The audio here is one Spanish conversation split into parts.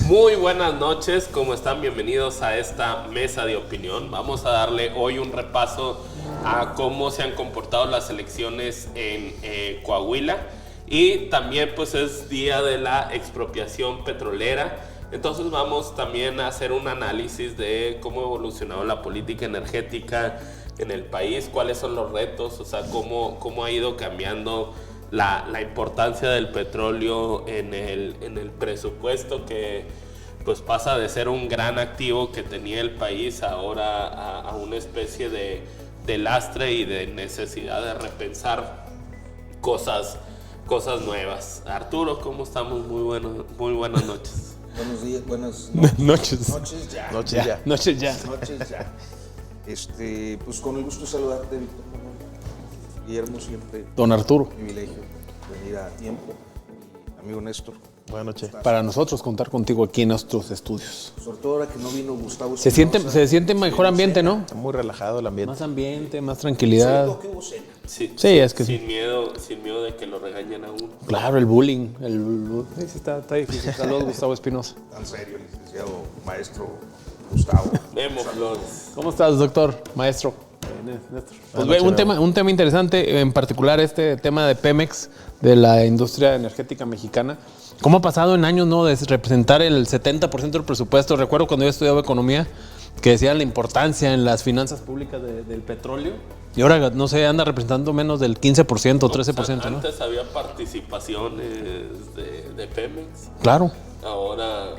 Muy buenas noches, ¿cómo están? Bienvenidos a esta mesa de opinión. Vamos a darle hoy un repaso a cómo se han comportado las elecciones en Coahuila, y también pues es día de la expropiación petrolera. Entonces vamos también a hacer un análisis de cómo ha evolucionado la política energética en el país, cuáles son los retos, o sea, cómo ha ido cambiando la importancia del petróleo en el presupuesto, que pues pasa de ser un gran activo que tenía el país ahora a una especie de lastre y de necesidad de repensar cosas nuevas. Arturo, ¿cómo estamos? Muy buenas noches. Buenos días, buenas noches. Noches ya. Noches ya. Pues con el gusto de saludarte, Víctor Manuel. Guillermo, siempre. Don Arturo. Privilegio venir a tiempo. Amigo Néstor. Buenas noches. Para nosotros contar contigo aquí en nuestros estudios. Sobre todo ahora que no vino Gustavo. Se siente mejor ambiente, ¿no? Está muy relajado el ambiente. Más ambiente, más tranquilidad. ¿Qué hubo cena? Sí, es que sin miedo de que lo regañen a uno. Claro, el bullying. Sí, está difícil. Saludos, Gustavo Espinosa. Tan serio, licenciado maestro Gustavo. Memo Flores. ¿Cómo estás, doctor, maestro? Pues un tema interesante, en particular este tema de Pemex, de la industria energética mexicana. ¿Cómo ha pasado en años, no, de representar el 70% del presupuesto? Recuerdo cuando yo estudiaba economía que decían la importancia en las finanzas públicas del petróleo, y ahora, no sé, anda representando menos del 15% o 13%, ¿no? Antes había participaciones de Pemex. Claro. Ahora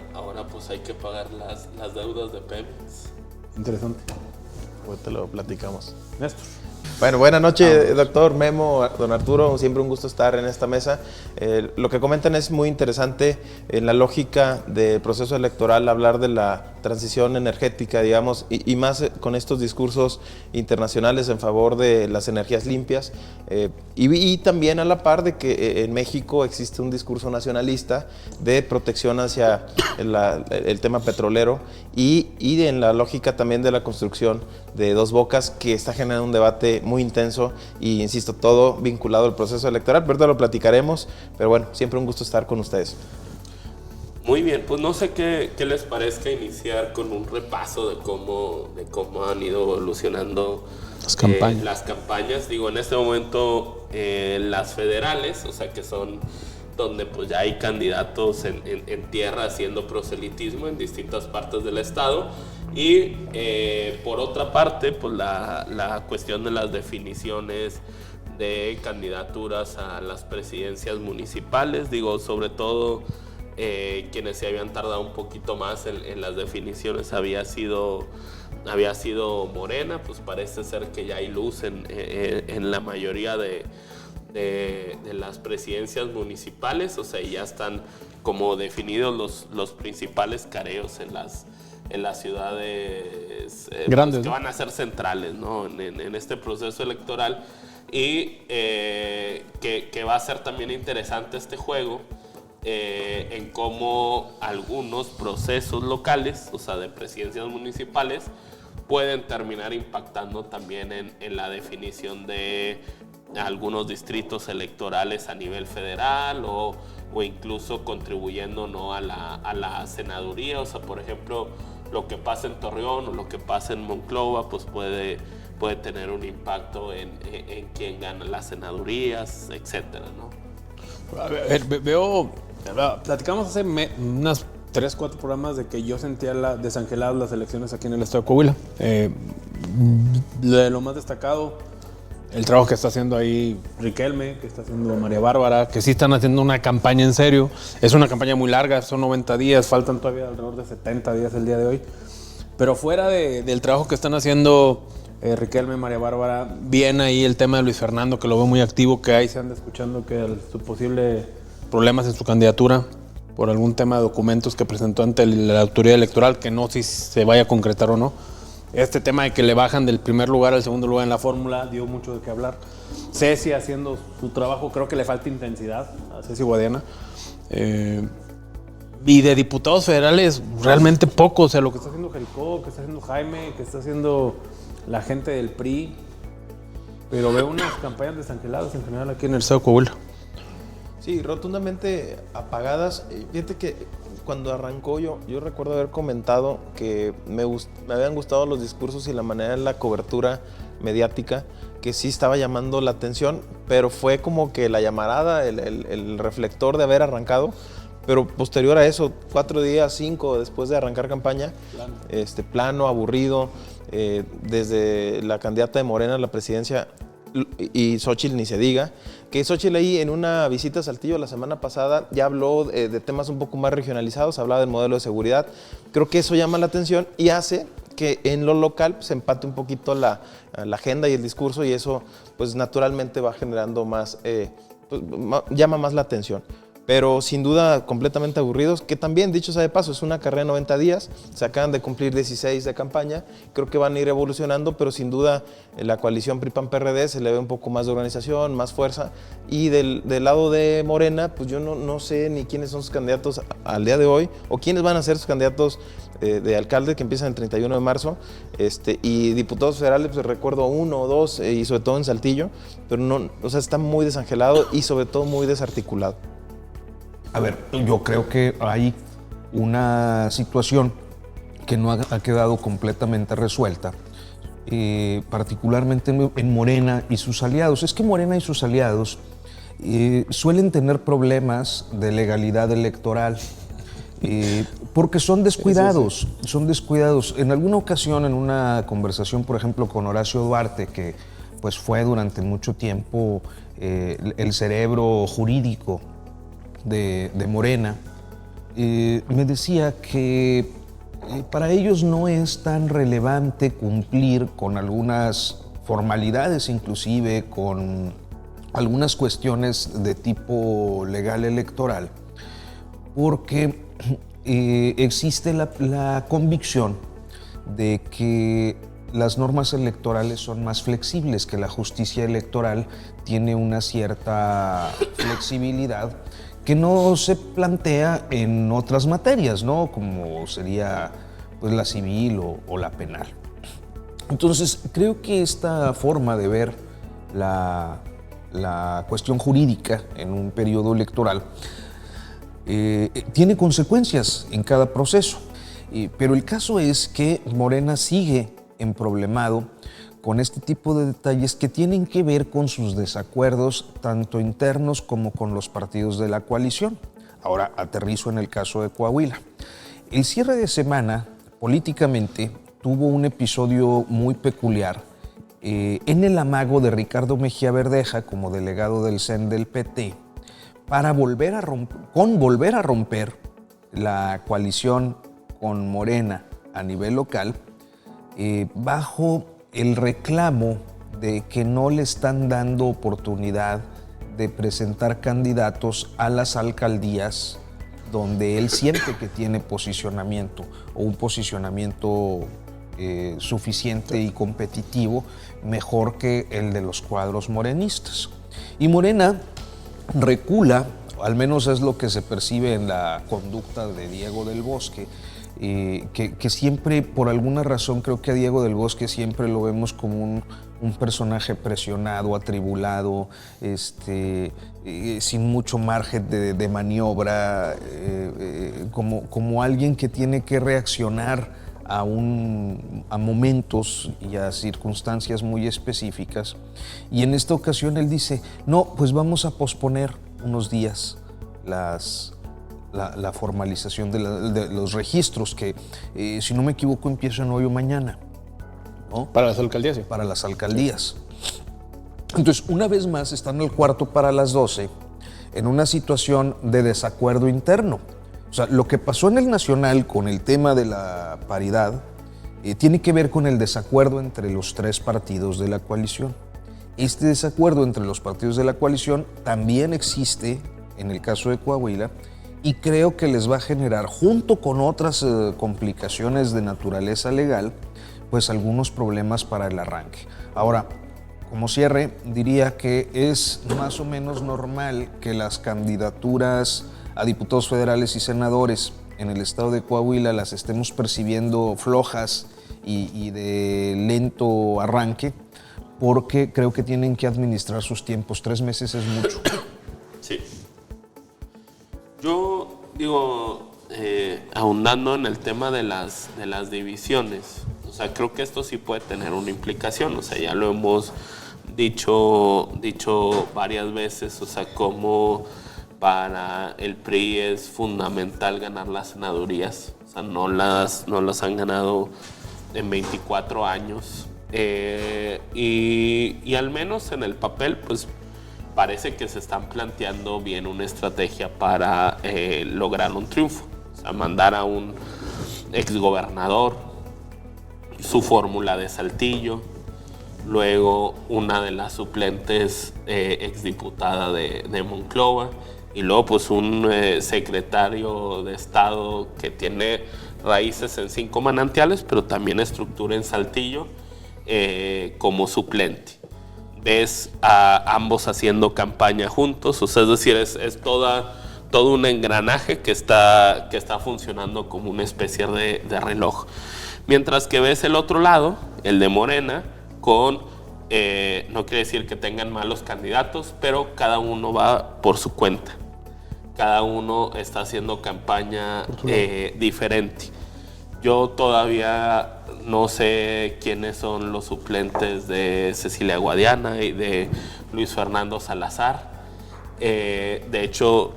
pues hay que pagar las deudas de Pemex. Interesante. Pues te lo platicamos. Néstor. Bueno, buenas noches, doctor Memo, don Arturo. Siempre un gusto estar en esta mesa. Lo que comentan es muy interesante en la lógica del proceso electoral, hablar de la transición energética, digamos, y más con estos discursos internacionales en favor de las energías limpias. Y también a la par de que en México existe un discurso nacionalista de protección hacia el tema petrolero y en la lógica también de la construcción de Dos Bocas, que está generando un debate muy intenso y, insisto, todo vinculado al proceso electoral, pero ahorita lo platicaremos, pero bueno, siempre un gusto estar con ustedes. Muy bien, pues no sé qué les parezca iniciar con un repaso de cómo han ido evolucionando las campañas. Digo, en este momento las federales, o sea, que son donde pues ya hay candidatos en tierra haciendo proselitismo en distintas partes del estado, y por otra parte pues la cuestión de las definiciones de candidaturas a las presidencias municipales. Digo, sobre todo quienes se habían tardado un poquito más en las definiciones había sido Morena. Pues parece ser que ya hay luz en la mayoría de las presidencias municipales, o sea, ya están como definidos los principales careos en las ciudades grandes, pues, que van a ser centrales, ¿no? en este proceso electoral, y que va a ser también interesante este juego en cómo algunos procesos locales, o sea, de presidencias municipales, pueden terminar impactando también en la definición de algunos distritos electorales a nivel federal, o incluso contribuyendo, ¿no?, a la senaduría. O sea, por ejemplo, lo que pasa en Torreón o lo que pasa en Monclova pues puede tener un impacto en quién gana las senadurías, etcétera, ¿no? A ver, platicamos hace unas 3-4 programas de que yo sentía desangeladas las elecciones aquí en el estado de Coahuila. Lo más destacado, el trabajo que está haciendo ahí Riquelme, que está haciendo María Bárbara, que sí están haciendo una campaña en serio. Es una campaña muy larga, son 90 días, faltan todavía alrededor de 70 días el día de hoy. Pero fuera del trabajo que están haciendo Riquelme, María Bárbara, bien ahí el tema de Luis Fernando, que lo veo muy activo, que ahí se anda escuchando que su posible problemas en su candidatura por algún tema de documentos que presentó ante la autoridad electoral, que no sé si se vaya a concretar o no. Este tema de que le bajan del primer lugar al segundo lugar en la fórmula dio mucho de qué hablar. Ceci haciendo su trabajo, creo que le falta intensidad a Ceci Guadiana. Y de diputados federales, realmente poco. O sea, lo que está haciendo Jericó, que está haciendo Jaime, que está haciendo la gente del PRI. Pero veo unas campañas desangeladas en general aquí en el estado de Coahuila. Sí, rotundamente apagadas. Fíjate que cuando arrancó yo recuerdo haber comentado que me habían gustado los discursos y la manera de la cobertura mediática, que sí estaba llamando la atención, pero fue como que la llamarada, el reflector de haber arrancado. Pero posterior a eso, 4 días, 5 después de arrancar campaña, plano, aburrido, desde la candidata de Morena a la presidencia y Xóchitl ni se diga, que Xóchitl ahí en una visita a Saltillo la semana pasada ya habló de temas un poco más regionalizados, hablaba del modelo de seguridad. Creo que eso llama la atención y hace que en lo local se empate un poquito la agenda y el discurso, y eso pues naturalmente va generando más, llama más la atención. Pero sin duda completamente aburridos, que también, dicho sea de paso, es una carrera de 90 días, se acaban de cumplir 16 de campaña, creo que van a ir evolucionando, pero sin duda la coalición PRI-PAN-PRD se le ve un poco más de organización, más fuerza, y del lado de Morena, pues yo no sé ni quiénes son sus candidatos al día de hoy, o quiénes van a ser sus candidatos de alcalde, que empiezan el 31 de marzo, y diputados federales, pues recuerdo 1 o 2, y sobre todo en Saltillo, pero no, o sea, está muy desangelado y sobre todo muy desarticulado. A ver, yo creo que hay una situación que no ha quedado completamente resuelta, particularmente en Morena y sus aliados. Es que Morena y sus aliados suelen tener problemas de legalidad electoral porque son descuidados, En alguna ocasión, en una conversación, por ejemplo, con Horacio Duarte, que pues fue durante mucho tiempo el cerebro jurídico de Morena, me decía que para ellos no es tan relevante cumplir con algunas formalidades, inclusive con algunas cuestiones de tipo legal electoral, porque existe la convicción de que las normas electorales son más flexibles, que la justicia electoral tiene una cierta flexibilidad que no se plantea en otras materias, ¿no? Como sería pues, la civil o la penal. Entonces, creo que esta forma de ver la cuestión jurídica en un periodo electoral tiene consecuencias en cada proceso. Pero el caso es que Morena sigue emproblemado con este tipo de detalles que tienen que ver con sus desacuerdos tanto internos como con los partidos de la coalición. Ahora aterrizo en el caso de Coahuila. El cierre de semana, políticamente, tuvo un episodio muy peculiar en el amago de Ricardo Mejía Verdeja como delegado del CEN del PT para volver a romper la coalición con Morena a nivel local bajo el reclamo de que no le están dando oportunidad de presentar candidatos a las alcaldías donde él siente que tiene posicionamiento o un posicionamiento suficiente y competitivo, mejor que el de los cuadros morenistas. Y Morena recula, al menos es lo que se percibe en la conducta de Diego del Bosque, que siempre, por alguna razón, creo que a Diego del Bosque siempre lo vemos como un personaje presionado, atribulado, sin mucho margen de maniobra, como alguien que tiene que reaccionar a momentos y a circunstancias muy específicas. Y en esta ocasión él dice, no, pues vamos a posponer unos días la formalización de los registros que, si no me equivoco, empiezan hoy o mañana, ¿no? Para las alcaldías, sí. Para las alcaldías. Entonces, una vez más, están al cuarto para las 12 en una situación de desacuerdo interno. O sea, lo que pasó en el nacional con el tema de la paridad tiene que ver con el desacuerdo entre los 3 partidos de la coalición. Este desacuerdo entre los partidos de la coalición también existe en el caso de Coahuila, y creo que les va a generar, junto con otras complicaciones de naturaleza legal, pues algunos problemas para el arranque. Ahora, como cierre, diría que es más o menos normal que las candidaturas a diputados federales y senadores en el estado de Coahuila las estemos percibiendo flojas y de lento arranque, porque creo que tienen que administrar sus tiempos. 3 meses es mucho. Sí. Yo digo, ahondando en el tema de las divisiones, o sea, creo que esto sí puede tener una implicación, o sea, ya lo hemos dicho varias veces, o sea, cómo para el PRI es fundamental ganar las senadurías, o sea, no las han ganado en 24 años, y al menos en el papel, pues parece que se están planteando bien una estrategia para lograr un triunfo, o sea, mandar a un exgobernador, su fórmula de Saltillo, luego una de las suplentes exdiputada de Monclova, y luego pues un secretario de Estado que tiene raíces en 5 manantiales, pero también estructura en Saltillo como suplente. Ves a ambos haciendo campaña juntos, o sea, es decir, es todo un engranaje que está funcionando como una especie de reloj. Mientras que ves el otro lado, el de Morena, con, no quiere decir que tengan malos candidatos, pero cada uno va por su cuenta. Cada uno está haciendo campaña diferente. Yo todavía no sé quiénes son los suplentes de Cecilia Guadiana y de Luis Fernando Salazar. De hecho,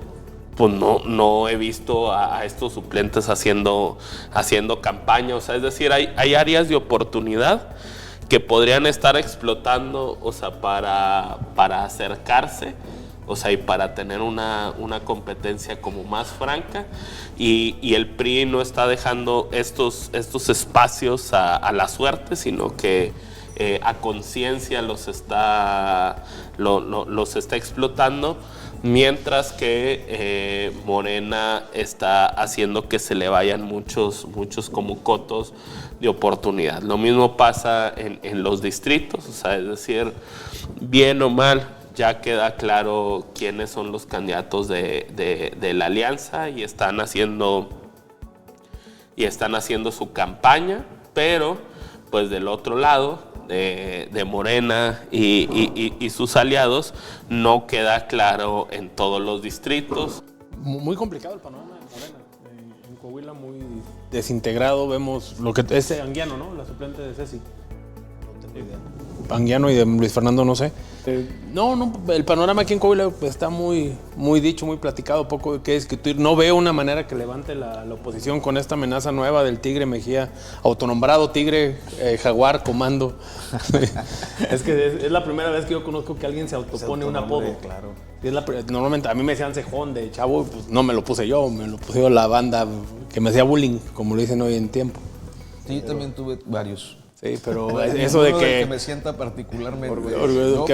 pues no he visto a estos suplentes haciendo campaña. O sea, es decir, hay áreas de oportunidad que podrían estar explotando, o sea, para acercarse, o sea, y para tener una competencia como más franca, y el PRI no está dejando estos espacios a la suerte, sino que a conciencia los está explotando, mientras que Morena está haciendo que se le vayan muchos como cotos de oportunidad. Lo mismo pasa en los distritos, o sea, es decir, bien o mal, ya queda claro quiénes son los candidatos de la alianza y están haciendo su campaña, pero pues del otro lado, de Morena y sus aliados, no queda claro en todos los distritos. Muy complicado el panorama de Morena. En Coahuila muy desintegrado, vemos lo que es Anguiano, ¿no? La suplente de Ceci. No tengo idea. Anguiano y de Luis Fernando, no sé. No, el panorama aquí en Coahuila está muy dicho, muy platicado, poco que discutir. No veo una manera que levante la oposición con esta amenaza nueva del Tigre Mejía, autonombrado Tigre, Jaguar, Comando. Es que es la primera vez que yo conozco que alguien se autopone un apodo. Claro. Normalmente a mí me decían cejón de chavo, pues no me lo puse yo, me lo puso la banda que me hacía bullying, como lo dicen hoy en tiempo. Sí, también tuve varios. Sí, pero eso de que me sienta particularmente orgulloso,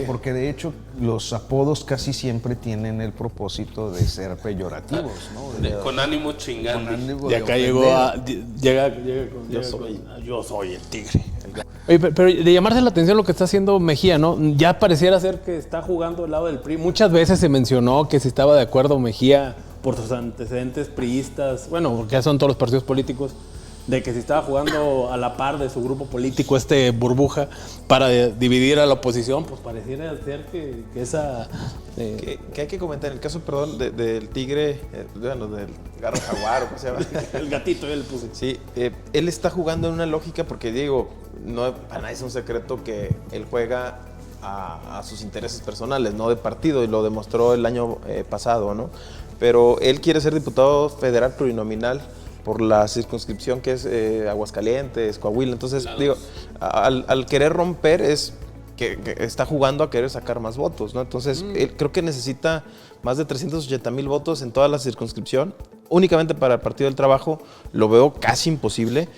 porque de hecho los apodos casi siempre tienen el propósito de ser peyorativos, ¿no? Con ánimo chingando. Y acá llega yo soy el Tigre. Oye, pero de llamarse la atención lo que está haciendo Mejía, ¿no? Ya pareciera ser que está jugando del lado del PRI. Muchas veces se mencionó que si estaba de acuerdo Mejía por sus antecedentes priistas, bueno, porque ya son todos los partidos políticos, de que si estaba jugando a la par de su grupo político, burbuja, para dividir a la oposición, pues pareciera ser que esa... Que hay que comentar, en el caso, perdón, del Tigre, bueno, del Garro Jaguar, o qué se llama. El gatito, yo le puse. Sí, él está jugando en una lógica, porque digo, no, para nadie es un secreto que él juega a sus intereses personales, no de partido, y lo demostró el año pasado, ¿no? Pero él quiere ser diputado federal plurinominal por la circunscripción que es Aguascalientes, Coahuila. Entonces, digo, al querer romper es que está jugando a querer sacar más votos, ¿no? Entonces, él creo que necesita más de 380,000 votos en toda la circunscripción. Únicamente para el Partido del Trabajo lo veo casi imposible,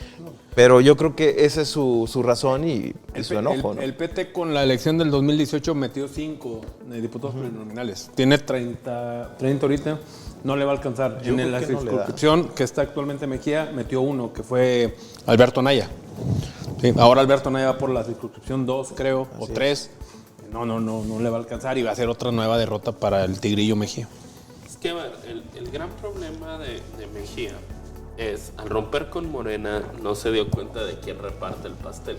pero yo creo que esa es su razón y su enojo, ¿no? El PT con la elección del 2018 metió 5 diputados plurinominales. Tiene 30 ahorita. No le va a alcanzar. En la circunscripción que está actualmente Mejía, metió 1, que fue Alberto Anaya. Sí, ahora Alberto Anaya va por la circunscripción 2, creo, o 3. No le va a alcanzar y va a ser otra nueva derrota para el Tigrillo Mejía. Es que el gran problema de Mejía es, al romper con Morena, no se dio cuenta de quién reparte el pastel.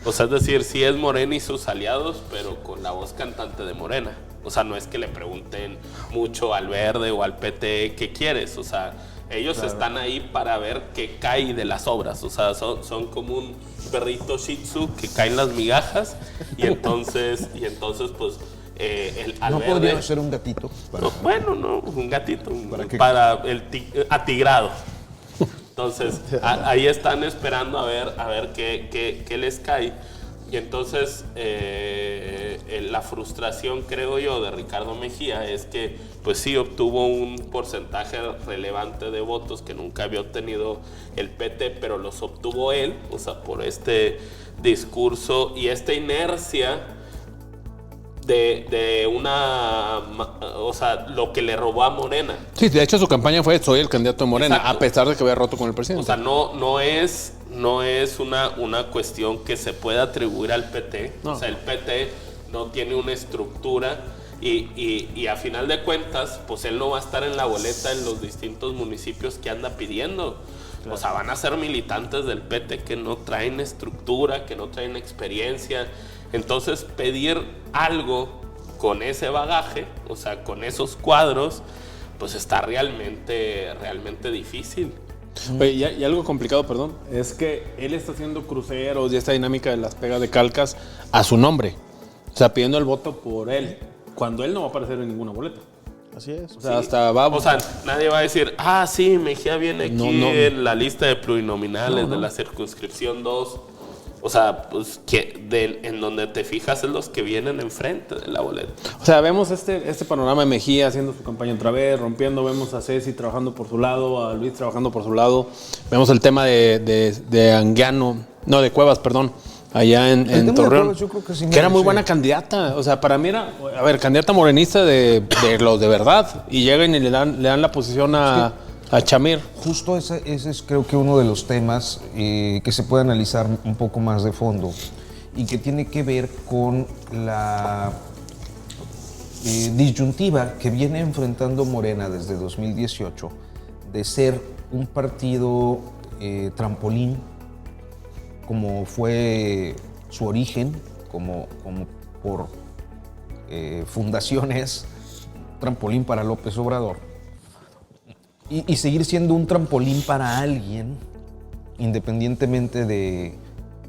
O sea, es decir, sí es Morena y sus aliados, pero con la voz cantante de Morena. O sea, no es que le pregunten mucho al Verde o al PT qué quieres. O sea, Ellos están ahí para ver qué cae de las obras. O sea, son como un perrito shih tzu que caen las migajas y entonces pues al ¿No verde, podría ser un gatito? Un gatito para el atigrado. Entonces ahí están esperando a ver qué les cae. Y entonces la frustración, creo yo, de Ricardo Mejía es que pues sí obtuvo un porcentaje relevante de votos que nunca había obtenido el PT, pero los obtuvo él, o sea, por este discurso y esta inercia de o sea, lo que le robó a Morena. Sí, de hecho su campaña fue soy el candidato de Morena, Exacto. a pesar de que había roto con el presidente. O sea, no es una cuestión que se pueda atribuir al PT. No. O sea, el PT no tiene una estructura y a final de cuentas, pues él no va a estar en la boleta en los distintos municipios que anda pidiendo. Claro. O sea, van a ser militantes del PT que no traen estructura, que no traen experiencia. Entonces, pedir algo con ese bagaje, o sea, con esos cuadros, pues está realmente difícil. Oye, y algo complicado, perdón, es que él está haciendo cruceros y esta dinámica de las pegas de calcas a su nombre. O sea, pidiendo el voto por él, cuando él no va a aparecer en ninguna boleta. Así es. O sea, hasta va... O sea, nadie va a decir, sí, Mejía viene aquí en la lista de plurinominales de la circunscripción 2. O sea, pues en donde te fijas en los que vienen enfrente de la boleta. O sea, vemos este panorama de Mejía haciendo su campaña otra vez, rompiendo, vemos a Ceci trabajando por su lado, a Luis trabajando por su lado, vemos el tema de Anguiano, no, de Cuevas, perdón, allá en Torreón, Cuevas, yo creo que era muy buena candidata. O sea, para mí era, candidata morenista de los de verdad, y llegan y le dan la posición a Chamir. Justo ese es creo que uno de los temas que se puede analizar un poco más de fondo y que tiene que ver con la disyuntiva que viene enfrentando Morena desde 2018 de ser un partido trampolín, como fue su origen, como por fundaciones, trampolín para López Obrador. Y seguir siendo un trampolín para alguien, independientemente de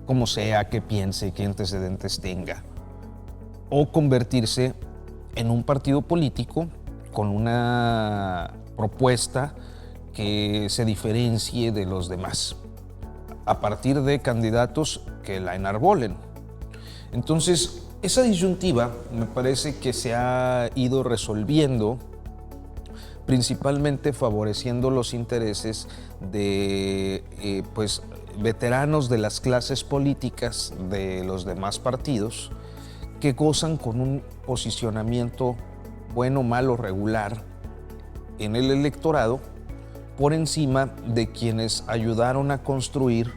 cómo sea, qué piense, qué antecedentes tenga. O convertirse en un partido político con una propuesta que se diferencie de los demás, a partir de candidatos que la enarbolen. Entonces, esa disyuntiva me parece que se ha ido resolviendo principalmente favoreciendo los intereses de veteranos de las clases políticas de los demás partidos que gozan con un posicionamiento bueno, malo, regular en el electorado por encima de quienes ayudaron a construir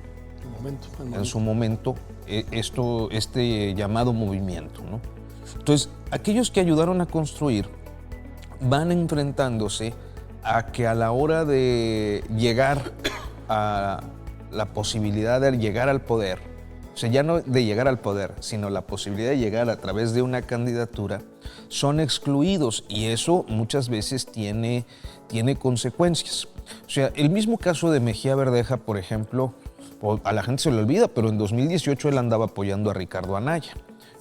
en su momento este llamado movimiento, ¿no? Entonces, aquellos que ayudaron a construir van enfrentándose a que a la hora de llegar a la posibilidad de llegar al poder, o sea, ya no de llegar al poder, sino la posibilidad de llegar a través de una candidatura, son excluidos y eso muchas veces tiene consecuencias. O sea, el mismo caso de Mejía Verdeja, por ejemplo, a la gente se le olvida, pero en 2018 él andaba apoyando a Ricardo Anaya.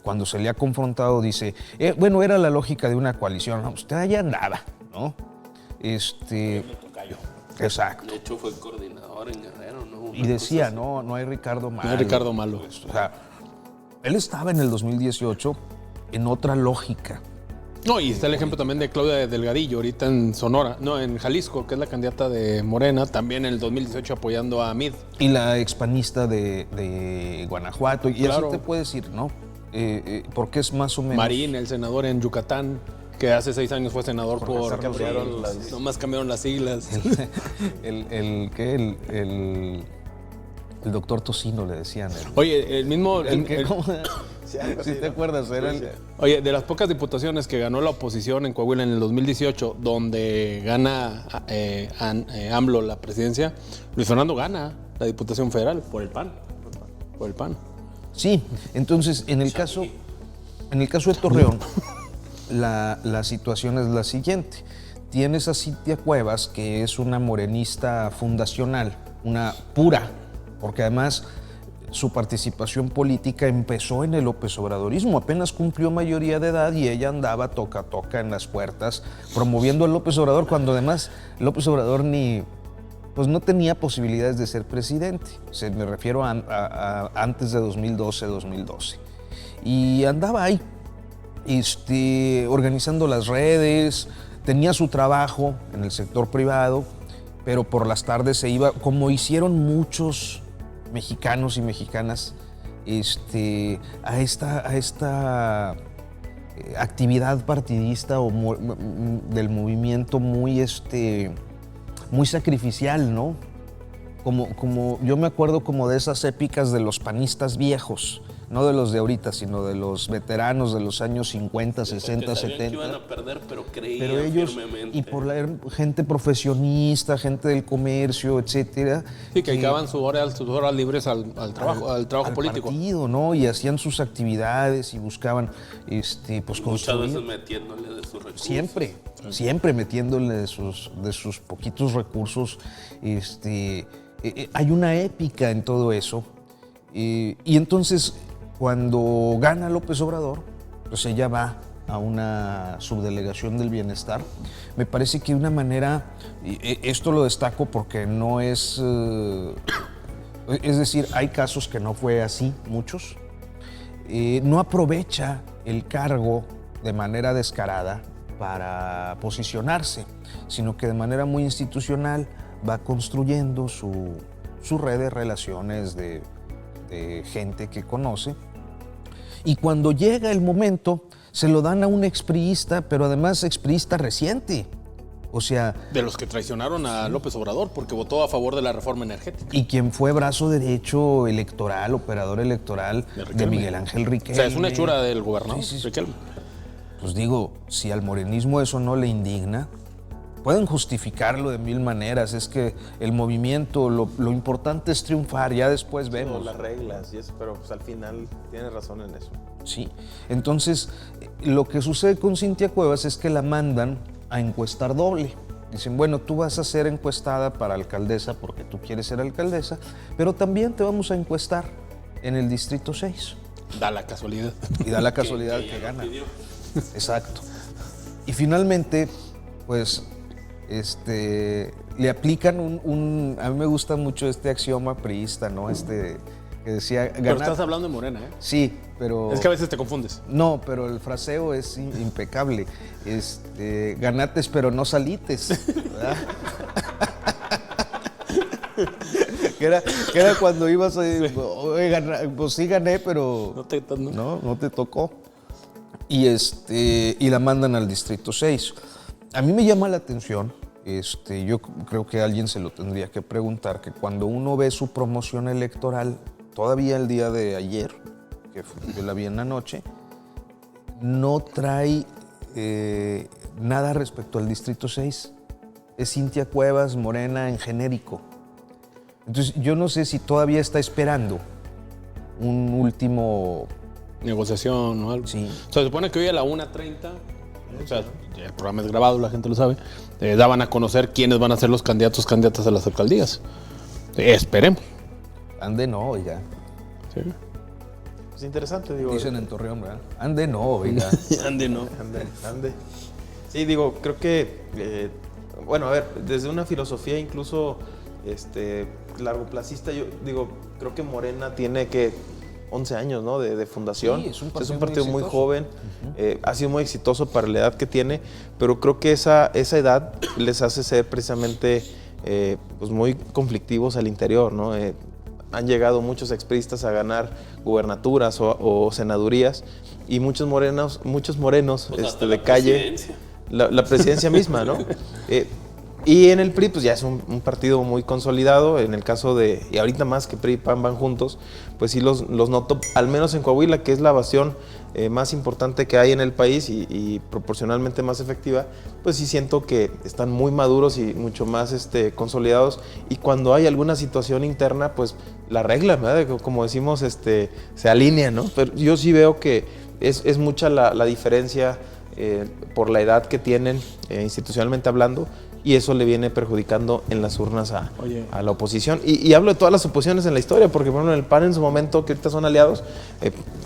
Cuando se le ha confrontado dice, era la lógica de una coalición. No, usted allá andaba, ¿no? Exacto. De hecho fue coordinador en Guerrero, ¿no? Y decía, no hay Ricardo Malo. No hay Ricardo Malo. O sea, él estaba en el 2018 en otra lógica. No, y está el ejemplo también de Claudia Delgadillo, ahorita en Sonora, en Jalisco, que es la candidata de Morena, también en el 2018 apoyando a Mid. Y la expanista de Guanajuato, y claro, así te puedes ir, ¿no? Porque es más o menos... Marín, el senador en Yucatán, que hace 6 años fue senador por nomás cambiaron las siglas. El doctor Tocino le decían. Oye, el mismo... Si te acuerdas, era Oye, de las pocas diputaciones que ganó la oposición en Coahuila en el 2018, donde gana AMLO la presidencia, Luis Fernando gana la diputación federal por el PAN. Por el PAN. Sí, entonces en el caso de Torreón, la situación es la siguiente. tienes a Cintia Cuevas, que es una morenista fundacional, una pura, porque además su participación política empezó en el López Obradorismo, apenas cumplió mayoría de edad y ella andaba toca en las puertas promoviendo al López Obrador, cuando además López Obrador pues no tenía posibilidades de ser presidente. Me refiero a antes de 2012. Y andaba ahí, organizando las redes, tenía su trabajo en el sector privado, pero por las tardes se iba, como hicieron muchos mexicanos y mexicanas, a esta actividad partidista o del movimiento muy sacrificial, ¿no? Como yo me acuerdo como de esas épicas de los panistas viejos, no de los de ahorita, sino de los veteranos de los años 50, 60, 70. Que iban a perder, pero creían pero ellos, firmemente. y por la gente profesionista, gente del comercio, etcétera. Sí, que dedicaban sus horas libres al trabajo político. Partido, ¿no? Y hacían sus actividades y buscaban, pues muchas veces metiéndole de sus recursos. Siempre metiéndole de sus poquitos recursos. Hay una épica en todo eso. Y entonces, cuando gana López Obrador, pues ella va a una subdelegación del bienestar. Me parece que de una manera, esto lo destaco porque no es decir, hay casos que no fue así, muchos. No aprovecha el cargo de manera descarada para posicionarse, sino que de manera muy institucional va construyendo su red de relaciones de gente que conoce, y cuando llega el momento se lo dan a un expriista, pero además expriista reciente, o sea... De los que traicionaron a López Obrador porque votó a favor de la reforma energética. Y quien fue brazo derecho electoral, operador electoral de Miguel Ángel Riquelme. O sea, es una hechura del gobernador Riquelme. Pues digo, si al morenismo eso no le indigna, pueden justificarlo de mil maneras. Es que el movimiento, lo importante es triunfar, ya después vemos. Sí, las reglas y eso, pero pues al final tienes razón en eso. Sí, entonces lo que sucede con Cintia Cuevas es que la mandan a encuestar doble. Dicen, bueno, tú vas a ser encuestada para alcaldesa porque tú quieres ser alcaldesa, pero también te vamos a encuestar en el Distrito 6. Da la casualidad. Y da la casualidad que gana. Exacto. Y finalmente, pues... le aplican a mí me gusta mucho este axioma priista, ¿no? Que decía... Pero estás hablando de Morena, ¿eh? Sí, pero... Es que a veces te confundes. No, pero el fraseo es impecable. Ganates, pero no salites, ¿verdad? que era cuando ibas a... Pues sí gané, pero... No te tocó. Y la mandan al Distrito 6. A mí me llama la atención, yo creo que alguien se lo tendría que preguntar, que cuando uno ve su promoción electoral, todavía el día de ayer, que yo la vi en la noche, no trae nada respecto al Distrito 6. Es Cintia Cuevas, Morena en genérico. Entonces, yo no sé si todavía está esperando un último... negociación o algo. Sí. O sea, se supone que hoy a la 1:30, o sea, ya el programa es grabado, la gente lo sabe, daban a conocer quiénes van a ser los candidatas a las alcaldías. Esperemos. Ande no, oiga. Sí. Es interesante, digo. Dicen en Torreón, ¿verdad? Ande no, oiga. Ande no. Ande. Sí, digo, creo que, bueno, a ver, desde una filosofía incluso largoplacista, yo digo, creo que Morena tiene que 11 años, ¿no? de fundación. Sí, es un partido muy joven, ha sido muy exitoso para la edad que tiene, pero creo que esa edad les hace ser precisamente pues muy conflictivos al interior, ¿no? Han llegado muchos expriistas a ganar gubernaturas o senadurías, y muchos morenos pues de calle, la presidencia misma, ¿no? Y en el PRI, pues ya es un partido muy consolidado. En el caso y ahorita más que PRI y PAN van juntos, pues sí los noto, al menos en Coahuila, que es la bastión más importante que hay en el país y proporcionalmente más efectiva, pues sí siento que están muy maduros y mucho más consolidados. Y cuando hay alguna situación interna, pues la arreglan, ¿verdad? Como decimos, se alinean, ¿no? Pero yo sí veo que es mucha la diferencia por la edad que tienen institucionalmente hablando, y eso le viene perjudicando en las urnas a la oposición. Y hablo de todas las oposiciones en la historia, porque por ejemplo en el PAN en su momento, que ahorita son aliados,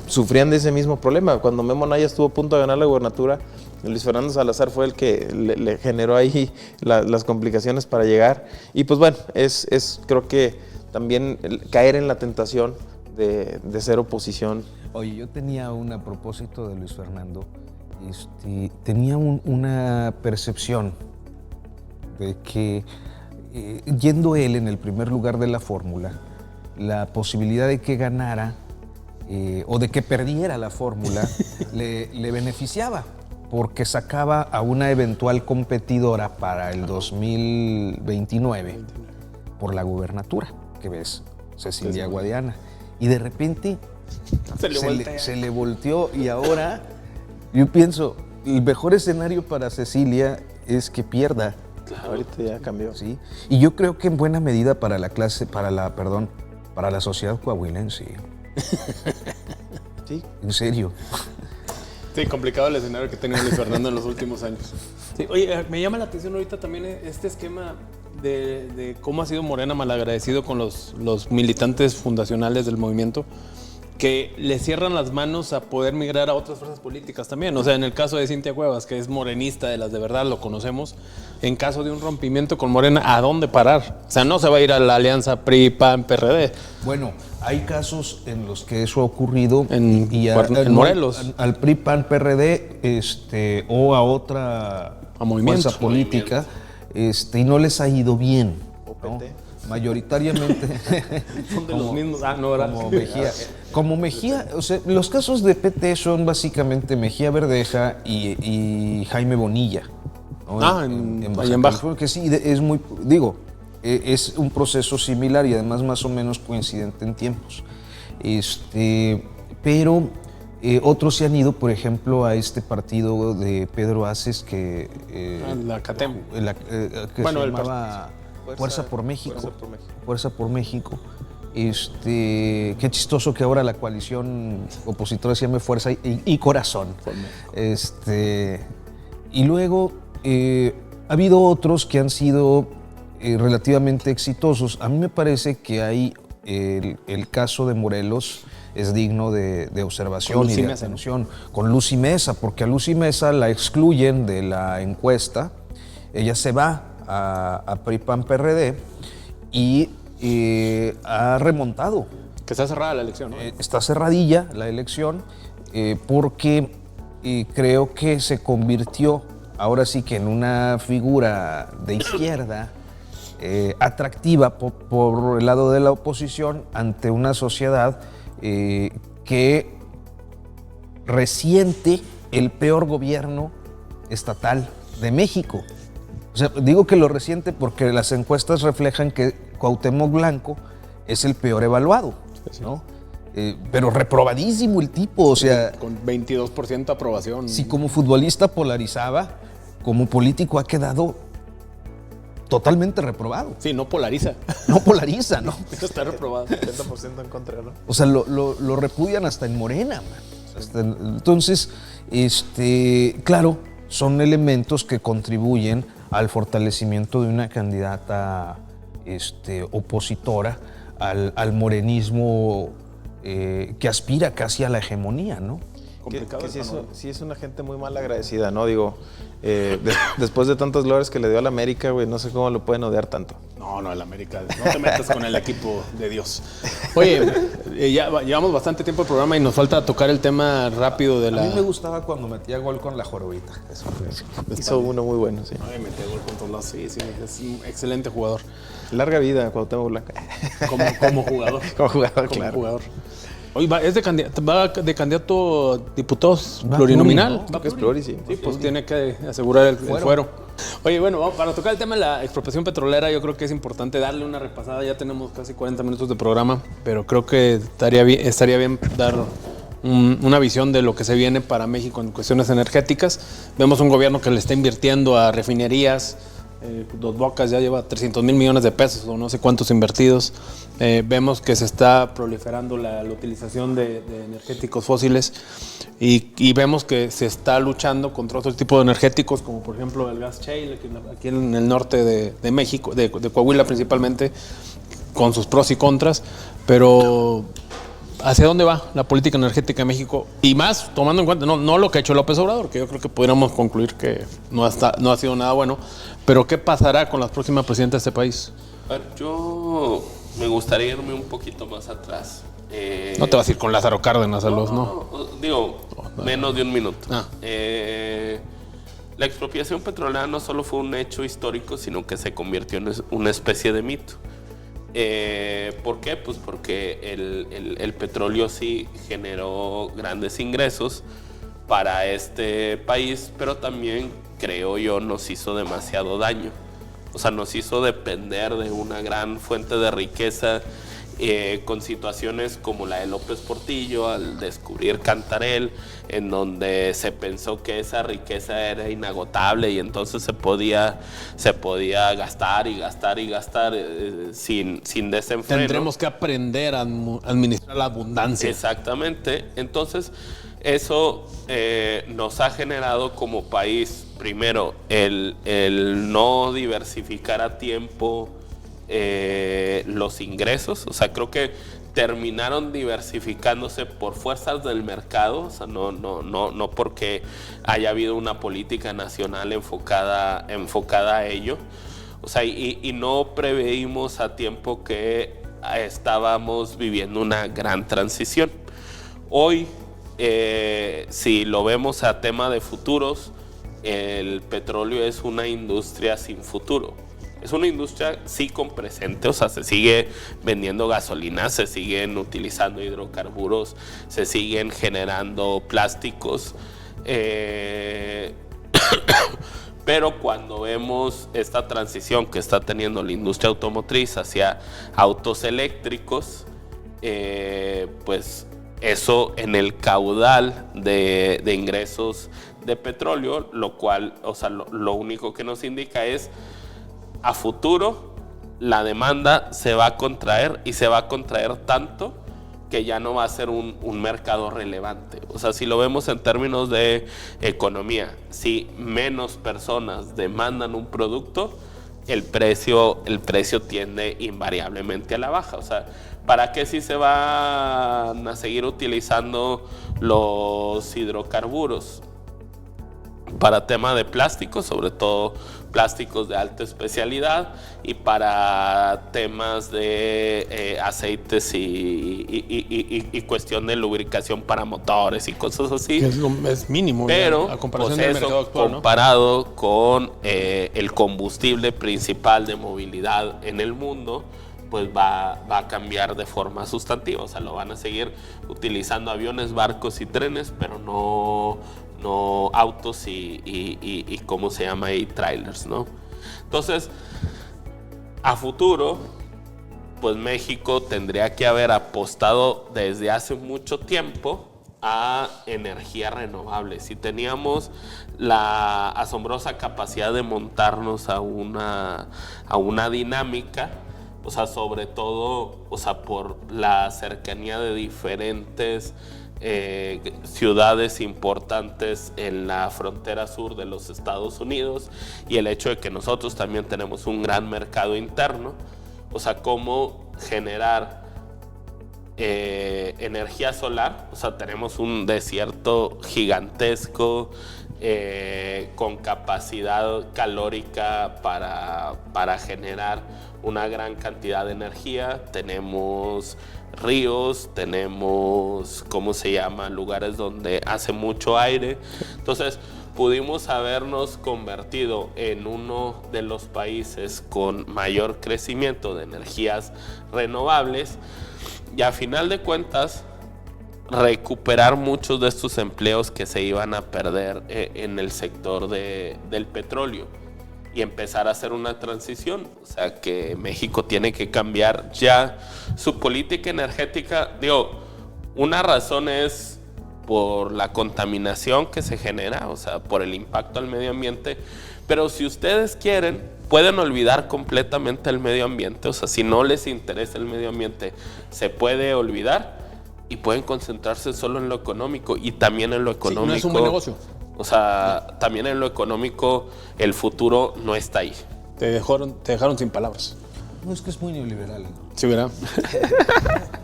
sufrían de ese mismo problema. Cuando Memo Anaya estuvo a punto de ganar la gubernatura, Luis Fernando Salazar fue el que le generó ahí las complicaciones para llegar. Y pues bueno, es creo que también caer en la tentación de ser oposición. Oye, yo tenía a propósito de Luis Fernando, tenía una percepción de que yendo él en el primer lugar de la fórmula, la posibilidad de que ganara o de que perdiera la fórmula le beneficiaba, porque sacaba a una eventual competidora para el 2029 por la gubernatura, que ves, Cecilia Guadiana, y de repente se le volteó, y ahora yo pienso, el mejor escenario para Cecilia es que pierda. Claro. Ahorita ya cambió. Sí, y yo creo que en buena medida para la sociedad coahuilense. Sí. En serio. Sí, complicado el escenario que ha tenido Luis Fernando en los últimos años. Sí, oye, me llama la atención ahorita también este esquema de cómo ha sido Morena malagradecido con los militantes fundacionales del movimiento, que le cierran las manos a poder migrar a otras fuerzas políticas también. O sea, en el caso de Cintia Cuevas, que es morenista de las de verdad, lo conocemos, en caso de un rompimiento con Morena, ¿a dónde parar? O sea, no se va a ir a la alianza PRI-PAN-PRD. Bueno, hay casos en los que eso ha ocurrido en Morelos. Al PRI-PAN-PRD o a otra fuerza política, y no les ha ido bien, ¿no? Mayoritariamente son de los mismos. No, ¿verdad? Como Mejía, o sea, los casos de PT son básicamente Mejía Verdeja y Jaime Bonilla, ¿no? En Baja. Porque sí, es muy, es un proceso similar y además más o menos coincidente en tiempos. Pero otros se han ido, por ejemplo, a este partido de Pedro Aces que la CATEM. Que se llamaba Fuerza por México. Qué chistoso que ahora la coalición opositora se llame Fuerza y Corazón. Y luego ha habido otros que han sido relativamente exitosos. A mí me parece que hay el caso de Morelos es digno de observación y de atención. Con Lucy Mesa, porque a Lucy Mesa la excluyen de la encuesta, ella se va a PRI-PAN-PRD y ha remontado. Que está cerrada la elección, ¿no? Está cerradilla la elección porque creo que se convirtió ahora sí que en una figura de izquierda atractiva por el lado de la oposición ante una sociedad que resiente el peor gobierno estatal de México. O sea, digo que lo resiente porque las encuestas reflejan que Cuauhtémoc Blanco es el peor evaluado, ¿no? Pero reprobadísimo el tipo, o sea... Con 22% aprobación. Si como futbolista polarizaba, como político ha quedado totalmente reprobado. Sí, no polariza. No polariza, ¿no? Está reprobado. 70% en contra, ¿no? O sea, lo repudian hasta en Morena, man. Entonces, claro, son elementos que contribuyen al fortalecimiento de una candidata opositora al morenismo que aspira casi a la hegemonía, ¿no? Que sí es una gente muy mal agradecida, ¿no? Digo, después de tantos glorias que le dio a la América, güey, no sé cómo lo pueden odiar tanto. No, el América, no te metas con el equipo de Dios. Oye, ya llevamos bastante tiempo el programa y nos falta tocar el tema rápido de la... A mí me gustaba cuando metía gol con la jorobita. Hizo uno muy bueno, sí. Ay, metía gol con todos lados, sí, es un excelente jugador. Larga vida, Cuauhtémoc Blanco. Como jugador. Como jugador, claro. Jugador. Oye, va de candidato a diputados plurinominal. ¿no? Es pluri, sí. Sí, pues tiene que asegurar el fuero. Oye, bueno, para tocar el tema de la expropiación petrolera, yo creo que es importante darle una repasada. Ya tenemos casi 40 minutos de programa, pero creo que estaría bien dar una visión de lo que se viene para México en cuestiones energéticas. Vemos un gobierno que le está invirtiendo a refinerías. Dos Bocas ya lleva 300,000 millones de pesos o no sé cuántos invertidos. Vemos que se está proliferando la utilización de energéticos fósiles. Y vemos que se está luchando contra otro tipo de energéticos, como por ejemplo el gas shale, aquí en el norte de México, de Coahuila principalmente, con sus pros y contras. Pero ¿hacia dónde va la política energética de México? Y más tomando en cuenta, no lo que ha hecho López Obrador, que yo creo que podríamos concluir que no ha sido nada bueno, pero ¿qué pasará con las próximas presidentas de este país? A ver, yo me gustaría irme un poquito más atrás. No te vas a ir con Lázaro Cárdenas a los, ¿no? Digo, menos de un minuto. Ah. La expropiación petrolera no solo fue un hecho histórico, sino que se convirtió en una especie de mito. ¿Por qué? Pues porque el petróleo sí generó grandes ingresos para este país, pero también, creo yo, nos hizo demasiado daño. O sea, nos hizo depender de una gran fuente de riqueza, con situaciones como la de López Portillo al descubrir Cantarell, en donde se pensó que esa riqueza era inagotable y entonces se podía gastar y gastar y gastar sin desenfreno. Tendremos que aprender a administrar la abundancia. Exactamente. Entonces, eso nos ha generado como país, primero, el no diversificar a tiempo los ingresos. O sea, creo que terminaron diversificándose por fuerzas del mercado, o sea, no porque haya habido una política nacional enfocada a ello. O sea, y no preveímos a tiempo que estábamos viviendo una gran transición. Hoy, si lo vemos a tema de futuros, el petróleo es una industria sin futuro. Es una industria sí con presente, o sea, se sigue vendiendo gasolina, se siguen utilizando hidrocarburos, se siguen generando plásticos, pero cuando vemos esta transición que está teniendo la industria automotriz hacia autos eléctricos, pues eso en el caudal de ingresos de petróleo, lo cual, o sea, lo único que nos indica es a futuro la demanda se va a contraer y se va a contraer tanto que ya no va a ser un mercado relevante. O sea, si lo vemos en términos de economía, si menos personas demandan un producto, el precio tiende invariablemente a la baja. O sea, ¿para qué si se van a seguir utilizando los hidrocarburos? Para tema de plásticos, sobre todo plásticos de alta especialidad, y para temas de aceites y cuestión de lubricación para motores y cosas así. Que es mínimo, pero a comparación pues del eso, mercado actual, comparado, ¿no?, con el combustible principal de movilidad en el mundo, pues va a cambiar de forma sustantiva. O sea, lo van a seguir utilizando aviones, barcos y trenes, pero no autos y ¿cómo se llama ahí? Trailers, ¿no? Entonces, a futuro, pues México tendría que haber apostado desde hace mucho tiempo a energía renovable. Si teníamos la asombrosa capacidad de montarnos a una dinámica, o sea, sobre todo, o sea, por la cercanía de diferentes ciudades importantes en la frontera sur de los Estados Unidos, y el hecho de que nosotros también tenemos un gran mercado interno, o sea, cómo generar energía solar. O sea, tenemos un desierto gigantesco con capacidad calórica para generar una gran cantidad de energía. Tenemos ríos, tenemos, ¿cómo se llama?, lugares donde hace mucho aire. Entonces, pudimos habernos convertido en uno de los países con mayor crecimiento de energías renovables, y a final de cuentas recuperar muchos de estos empleos que se iban a perder en el sector del petróleo, y empezar a hacer una transición. O sea, que México tiene que cambiar ya su política energética. Digo, una razón es por la contaminación que se genera, o sea, por el impacto al medio ambiente, pero si ustedes quieren, pueden olvidar completamente el medio ambiente. O sea, si no les interesa el medio ambiente, se puede olvidar, y pueden concentrarse solo en lo económico y también en lo económico. Sí, no es un buen negocio. O sea, también en lo económico el futuro no está ahí. Te dejaron sin palabras. No, es que es muy neoliberal. Sí, ¿verdad?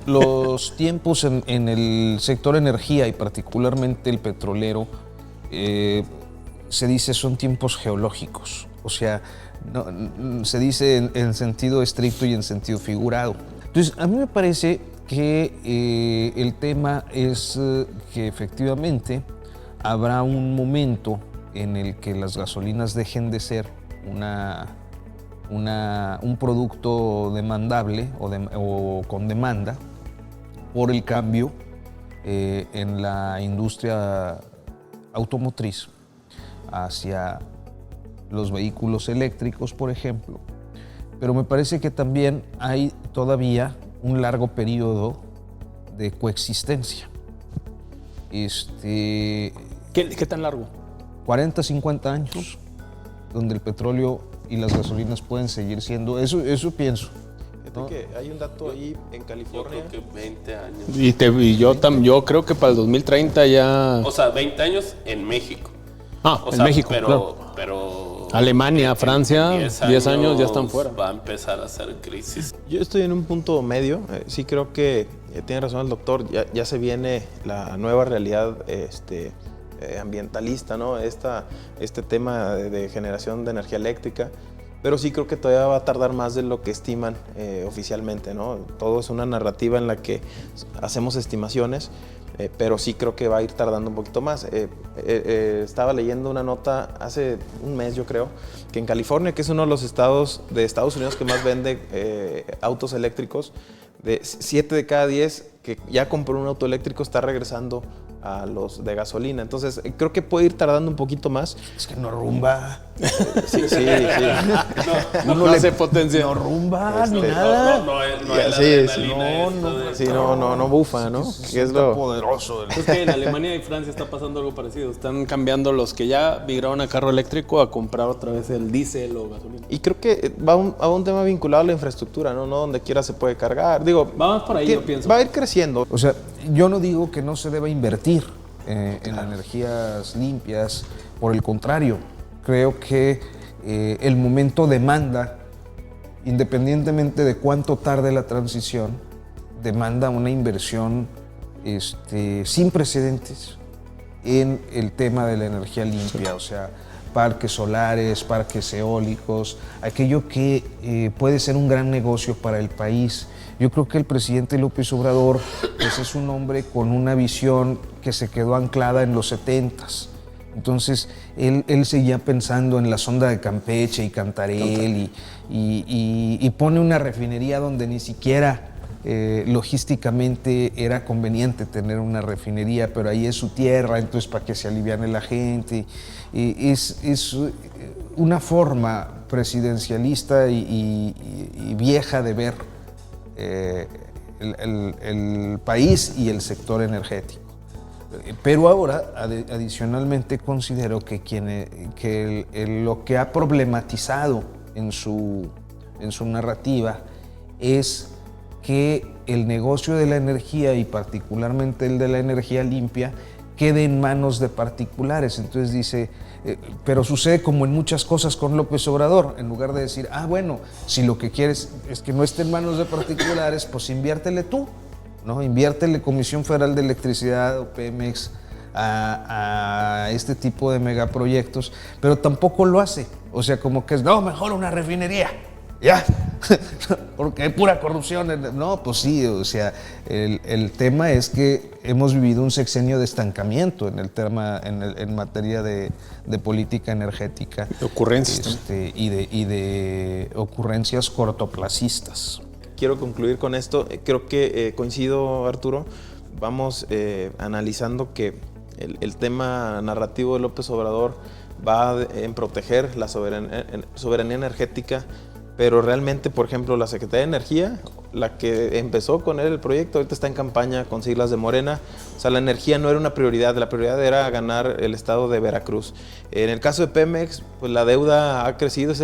Los tiempos en el sector energía y particularmente el petrolero, se dice son tiempos geológicos. O sea, se dice en sentido estricto y en sentido figurado. Entonces, a mí me parece que el tema es que efectivamente habrá un momento en el que las gasolinas dejen de ser un producto demandable o con demanda por el cambio en la industria automotriz hacia los vehículos eléctricos, por ejemplo. Pero me parece que también hay todavía un largo periodo de coexistencia. ¿Qué tan largo? 40, 50 años, donde el petróleo y las gasolinas pueden seguir siendo, eso pienso. Fíjate que hay un dato ahí en California. Yo creo que 20 años. Y yo creo que para el 2030 ya... O sea, 20 años en México. En México, pero, claro. Pero Alemania, Francia, 10 años ya están fuera. Va a empezar a hacer crisis. Yo estoy en un punto medio. Sí creo que tiene razón el doctor. Ya se viene la nueva realidad ambientalista, ¿no? Este tema de generación de energía eléctrica. Pero sí creo que todavía va a tardar más de lo que estiman oficialmente, ¿no? Todo es una narrativa en la que hacemos estimaciones. Pero sí creo que va a ir tardando un poquito más. Estaba leyendo una nota hace un mes, yo creo, que en California, que es uno de los estados de Estados Unidos que más vende autos eléctricos, de 7 de cada 10 que ya compró un auto eléctrico está regresando a los de gasolina. Entonces, creo que puede ir tardando un poquito más. Es que no rumba. Sí. No hace potencia. No rumba ni nada. No bufa, ¿no? Es lo poderoso. Es que en Alemania y Francia está pasando algo parecido. Están cambiando los que ya migraron a carro eléctrico a comprar otra vez el diésel o gasolina. Y creo que va a un tema vinculado a la infraestructura, ¿no? No donde quiera se puede cargar. Digo, vamos por ahí, yo pienso. Va a ir creciendo. O sea, yo no digo que no se deba invertir en energías limpias. Por el contrario, creo que el momento demanda, independientemente de cuánto tarde la transición, demanda una inversión sin precedentes en el tema de la energía limpia, o sea, parques solares, parques eólicos, aquello que puede ser un gran negocio para el país. Yo creo que el presidente López Obrador pues, es un hombre con una visión que se quedó anclada en los 70s. Entonces, él seguía pensando en la sonda de Campeche y Cantarell y pone una refinería donde ni siquiera logísticamente era conveniente tener una refinería, pero ahí es su tierra, entonces para que se aliviane la gente. Es una forma presidencialista y vieja de ver el país y el sector energético. Pero ahora, adicionalmente, considero que lo que ha problematizado en su narrativa es que el negocio de la energía y particularmente el de la energía limpia quede en manos de particulares. Entonces dice, pero sucede como en muchas cosas con López Obrador, en lugar de decir, bueno, si lo que quieres es que no esté en manos de particulares, pues inviértele tú, ¿no? Inviértele Comisión Federal de Electricidad o Pemex a este tipo de megaproyectos, pero tampoco lo hace. O sea, como que es, no, mejor una refinería, ya, porque hay pura corrupción. No, pues sí, o sea, el tema es que hemos vivido un sexenio de estancamiento en materia de política energética. De ocurrencias. Y de ocurrencias cortoplacistas. Quiero concluir con esto. Creo que coincido, Arturo. Vamos analizando que el tema narrativo de López Obrador va en proteger la soberanía energética, pero realmente, por ejemplo, la Secretaría de Energía, la que empezó con él el proyecto, ahorita está en campaña con siglas de Morena. O sea, la energía no era una prioridad, la prioridad era ganar el estado de Veracruz. En el caso de Pemex, pues la deuda ha crecido, es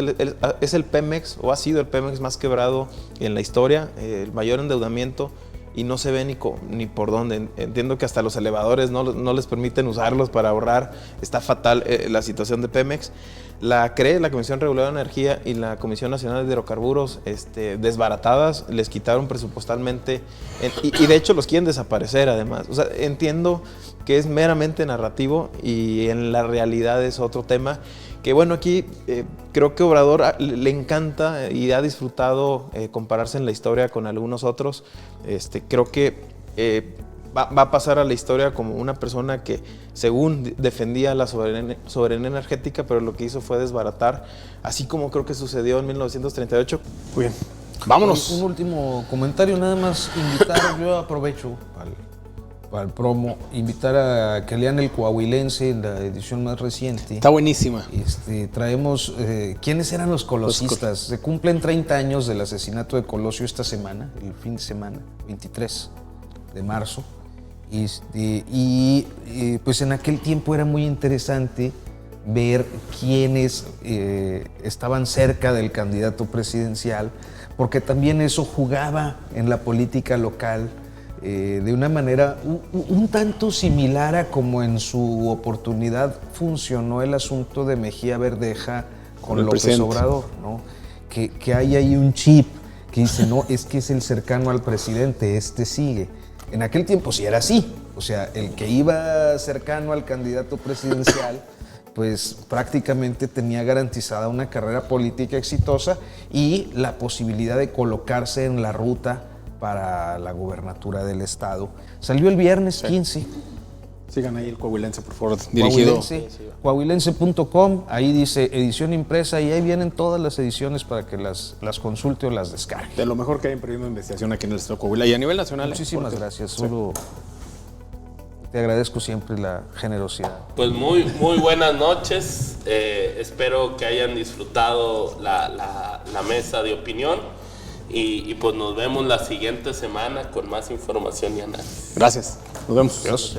el Pemex, o ha sido el Pemex más quebrado en la historia, el mayor endeudamiento, y no se ve ni por dónde. Entiendo que hasta los elevadores no les permiten usarlos para ahorrar. Está fatal la situación de Pemex. La CRE, la Comisión Reguladora de Energía, y la Comisión Nacional de Hidrocarburos, desbaratadas, les quitaron presupuestalmente y de hecho los quieren desaparecer además. O sea, entiendo que es meramente narrativo y en la realidad es otro tema. Que bueno, aquí creo que Obrador le encanta y ha disfrutado compararse en la historia con algunos otros. Creo que va a pasar a la historia como una persona que según defendía la soberanía energética, pero lo que hizo fue desbaratar, así como creo que sucedió en 1938. Muy bien. Vámonos. Un último comentario, nada más invitar, yo aprovecho para el promo, invitar a que lean El Coahuilense, la edición más reciente. Está buenísima. Traemos, ¿quiénes eran los colosistas? Se cumplen 30 años del asesinato de Colosio esta semana, el fin de semana, 23 de marzo. Pues en aquel tiempo era muy interesante ver quiénes estaban cerca del candidato presidencial, porque también eso jugaba en la política local de una manera un tanto similar a como en su oportunidad funcionó el asunto de Mejía Verdeja con López Obrador, ¿no? Que hay ahí un chip que dice, no, es que es el cercano al presidente, sigue. En aquel tiempo sí era así, o sea, el que iba cercano al candidato presidencial pues prácticamente tenía garantizada una carrera política exitosa y la posibilidad de colocarse en la ruta para la gubernatura del estado. Salió el viernes 15. Sigan ahí el Coahuilense, por favor, dirigido. Coahuilense.com, ahí dice edición impresa y ahí vienen todas las ediciones para que las consulte o las descargue. De lo mejor que hay en periodismo de investigación aquí en el estado de Coahuila y a nivel nacional. Muchísimas gracias, solo te agradezco siempre la generosidad. Pues muy buenas noches, espero que hayan disfrutado la mesa de opinión y pues nos vemos la siguiente semana con más información y análisis. Gracias, nos vemos. Gracias.